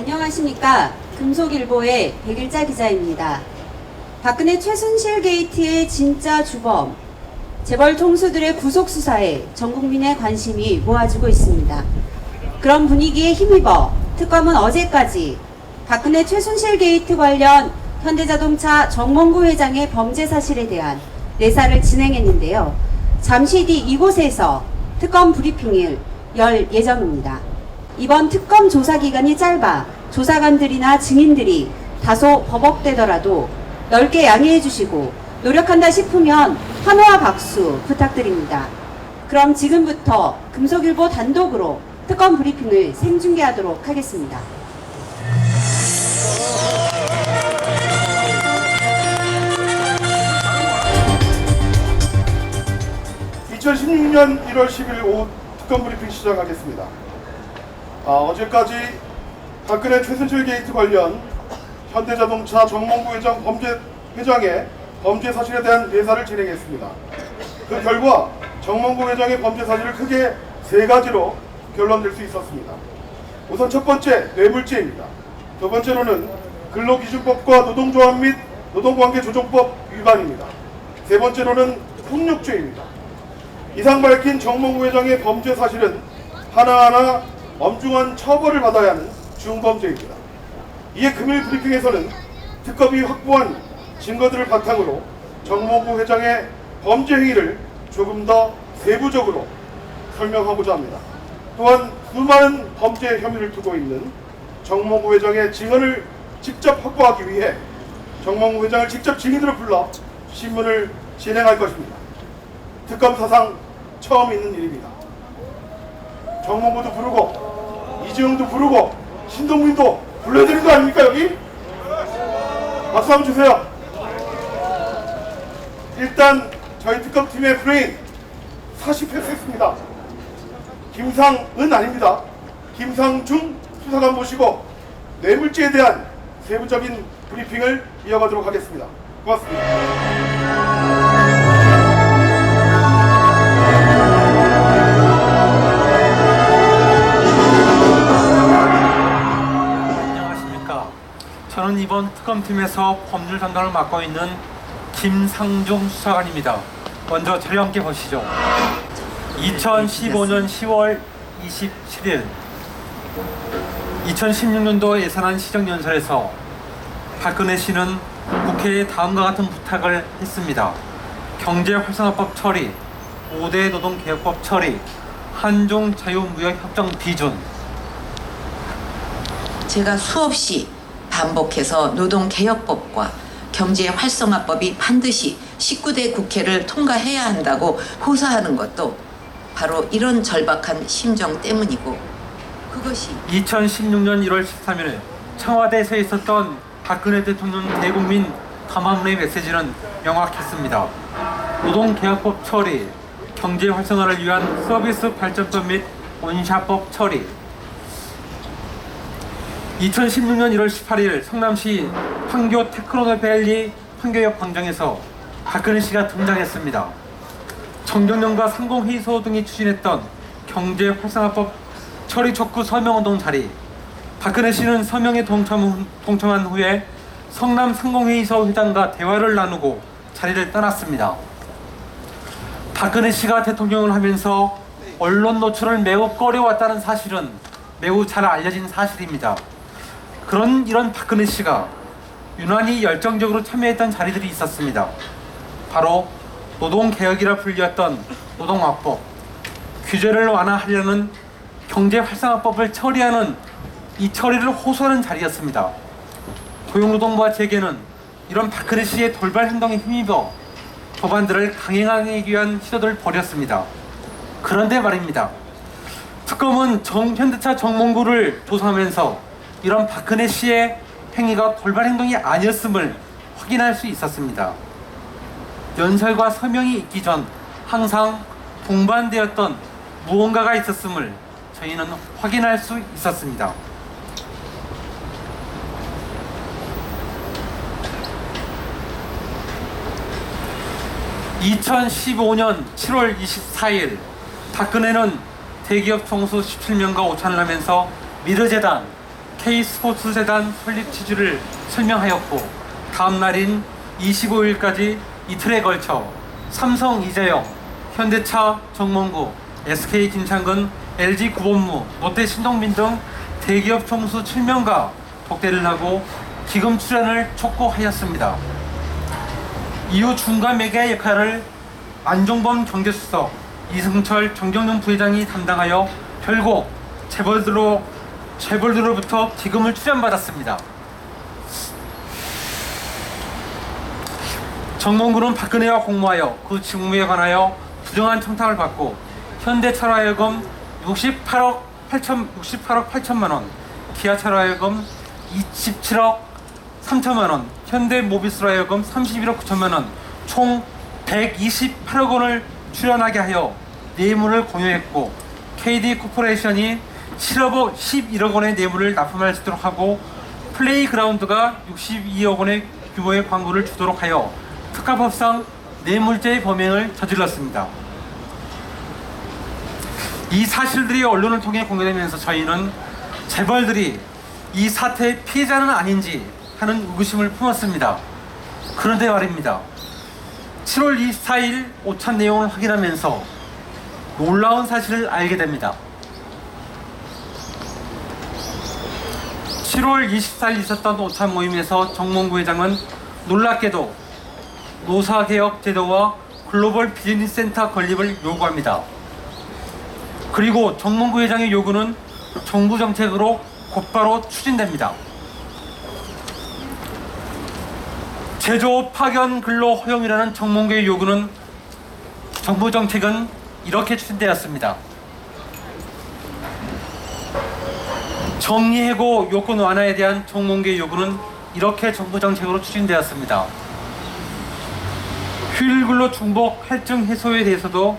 안녕하십니까. 금속일보의 백일자 기자입니다. 박근혜 최순실 게이트의 진짜 주범, 재벌 총수들의 구속수사에 전 국민의 관심이 모아지고 있습니다. 그런 분위기에 힘입어 특검은 어제까지 박근혜 최순실 게이트 관련 현대자동차 정몽구 회장의 범죄 사실에 대한 내사를 진행했는데요. 잠시 뒤 이곳에서 특검 브리핑을 열 예정입니다. 이번 특검 조사 기간이 짧아 조사관들이나 증인들이 다소 버벅대더라도 넓게 양해해 주시고 노력한다 싶으면 환호와 박수 부탁드립니다. 그럼 지금부터 금속일보 단독으로 특검 브리핑을 생중계하도록 하겠습니다. (2016년 1월 10일) 오후 특검 브리핑 시작하겠습니다. 어제까지 박근혜 최순실 게이트 관련 현대자동차 정몽구 회장의 범죄 사실에 대한 내사를 진행했습니다. 그 결과 정몽구 회장의 범죄 사실을 크게 세 가지로 결론낼 수 있었습니다. 우선 첫 번째, 뇌물죄입니다. 두 번째로는 근로기준법과 노동조합 및 노동관계조정법 위반입니다. 세 번째로는 폭력죄입니다. 이상 밝힌 정몽구 회장의 범죄 사실은 하나하나 엄중한 처벌을 받아야 하는 중범죄입니다. 이에 금일 브리핑에서는 특검이 확보한 증거들을 바탕으로 정몽구 회장의 범죄 행위를 조금 더 세부적으로 설명하고자 합니다. 또한 수많은 범죄 혐의를 두고 있는 정몽구 회장의 증언을 직접 확보하기 위해 정몽구 회장을 직접 증인으로 불러 신문을 진행할 것입니다. 특검 사상 처음 있는 일입니다. 정몽구도 부르고 이재용도 부르고 신동민도 불러야 되는 거 아닙니까? 여기? 박수 한번 주세요. 일단 저희 특검팀의 브레인 사시 패스했습니다. 김상은 아닙니다. 김상중 수사관 모시고 뇌물죄에 대한 세부적인 브리핑을 이어가도록 하겠습니다. 고맙습니다. 저는 이번 특검팀에서 법률 담당을 맡고 있는 김상중 수사관입니다. 먼저 자료 함께 보시죠. 2015년 10월 27일 2016년도 예산안 시정연설에서 박근혜 씨는 국회에 다음과 같은 부탁을 했습니다. 경제활성화법 처리, 5대 노동개혁법 처리, 한중 자유무역협정 비준. 제가 수없이 반복해서 노동개혁법과 경제활성화법이 반드시 19대 국회를 통과해야 한다고 호소하는 것도 바로 이런 절박한 심정 때문이고, 그것이 2016년 1월 13일 청와대에서 있었던 박근혜 대통령 대국민 담화문의 메시지는 명확했습니다. 노동개혁법 처리, 경제활성화를 위한 서비스 발전법 및 원샷법 처리. 2016년 1월 18일 성남시 판교 테크노밸리 판교역 광장에서 박근혜 씨가 등장했습니다. 정경련과 상공회의소 등이 추진했던 경제활성화법 처리 촉구 서명운동 자리, 박근혜 씨는 서명에 동참한 후에 성남 상공회의소 회장과 대화를 나누고 자리를 떠났습니다. 박근혜 씨가 대통령을 하면서 언론 노출을 매우 꺼려왔다는 사실은 매우 잘 알려진 사실입니다. 이런 박근혜 씨가 유난히 열정적으로 참여했던 자리들이 있었습니다. 바로 노동개혁이라 불렸던 노동화법, 규제를 완화하려는 경제활성화법을 처리하는 이 처리를 호소하는 자리였습니다. 고용노동부와 재계는 이런 박근혜 씨의 돌발 행동에 힘입어 법안들을 강행하기 위한 시도를 벌였습니다. 그런데 말입니다. 특검은 현대차 정몽구를 조사하면서 이런 박근혜 씨의 행위가 돌발 행동이 아니었음을 확인할 수 있었습니다. 연설과 서명이 있기 전 항상 동반되었던 무언가가 있었음을 저희는 확인할 수 있었습니다. (2015년 7월 24일) 박근혜는 대기업 총수 17명과 오찬을 하면서 미르재단, K스포츠재단 설립 취지를 설명하였고 다음 날인 25일까지 이틀에 걸쳐 삼성 이재영, 현대차 정몽구, SK 김창근, LG 구본무, 롯데 신동빈 등 대기업 총수 7명과 독대를 하고 기금 출연을 촉구하였습니다. 이후 중간 매개 역할을 안종범 경제수석, 이승철 정경련 부회장이 담당하여 결국 재벌들로부터 기금을 출연받았습니다. 정몽구는 박근혜와 공모하여 그 직무에 관하여 부정한 청탁을 받고 현대차로 하여금 68억 8천만 원, 기아차로 하여금 27억 3천만 원, 현대모비스로 하여금 31억 9천만 원, 총 128억 원을 출연하게 하여 뇌물을 공유했고 KD 코퍼레이션이 11억 원의 뇌물을 납품할 수 있도록 하고 플레이그라운드가 62억 원의 규모의 광고를 주도록 하여 특가법상 뇌물죄의 범행을 저질렀습니다. 이 사실들이 언론을 통해 공개되면서 저희는 재벌들이 이 사태의 피해자는 아닌지 하는 의구심을 품었습니다. 그런데 말입니다. 7월 24일 오찬 내용을 확인하면서 놀라운 사실을 알게 됩니다. 7월 24일 있었던 오찬 모임에서 정몽구 회장은 놀랍게도 노사개혁 제도와 글로벌 비즈니스 센터 건립을 요구합니다. 그리고 정몽구 회장의 요구는 정부 정책으로 곧바로 추진됩니다. 제조업 파견 근로 허용이라는 정몽구의 요구는 정부 정책은 이렇게 추진되었습니다. 정리해고 요건 완화에 대한 정몽구의 요구는 이렇게 정부 정책으로 추진되었습니다. 휴일 근로 중복 할증 해소에 대해서도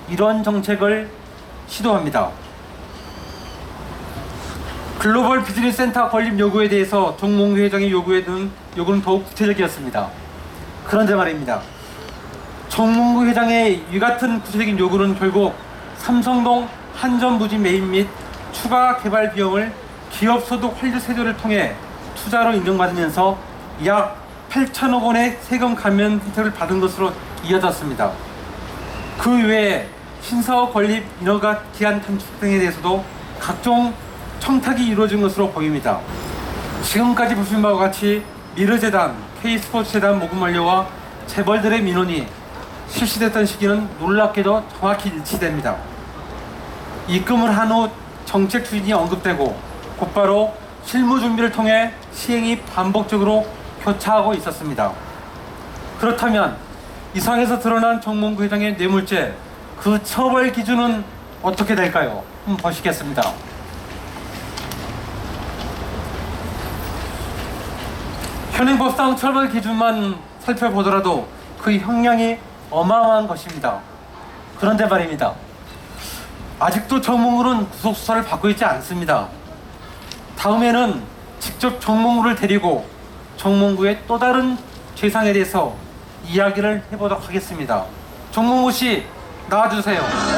이런 정책을 시도합니다. 글로벌 비즈니스 센터 건립 요구에 대해서 정몽구 회장의 요구는 더욱 구체적이었습니다. 그런데 말입니다. 정몽구 회장의 이 같은 구체적인 요구는 결국 삼성동 한전부지 매입 및 추가 개발 비용을 기업소득 환류 세조를 통해 투자로 인정받으면서 약 8천억 원의 세금 감면 혜택을 받은 것으로 이어졌습니다. 그 외에 신사업 건립 인허가 기한 단축 등에 대해서도 각종 청탁이 이루어진 것으로 보입니다. 지금까지 보신 바와 같이 미르재단, K스포츠재단 모금 완료와 재벌들의 민원이 실시됐던 시기는 놀랍게도 정확히 일치됩니다. 입금을 한 후 정책 추진이 언급되고 곧바로 실무 준비를 통해 시행이 반복적으로 교차하고 있었습니다. 그렇다면 이상에서 드러난 정몽구 회장의 뇌물죄, 그 처벌 기준은 어떻게 될까요? 한번 보시겠습니다. 현행법상 처벌 기준만 살펴보더라도 그 형량이 어마어마한 것입니다. 그런데 말입니다. 아직도 정몽구는 구속수사를 받고 있지 않습니다. 다음에는 직접 정몽구를 데리고 정몽구의 또 다른 죄상에 대해서 이야기를 해보도록 하겠습니다. 정몽구 씨, 나와주세요.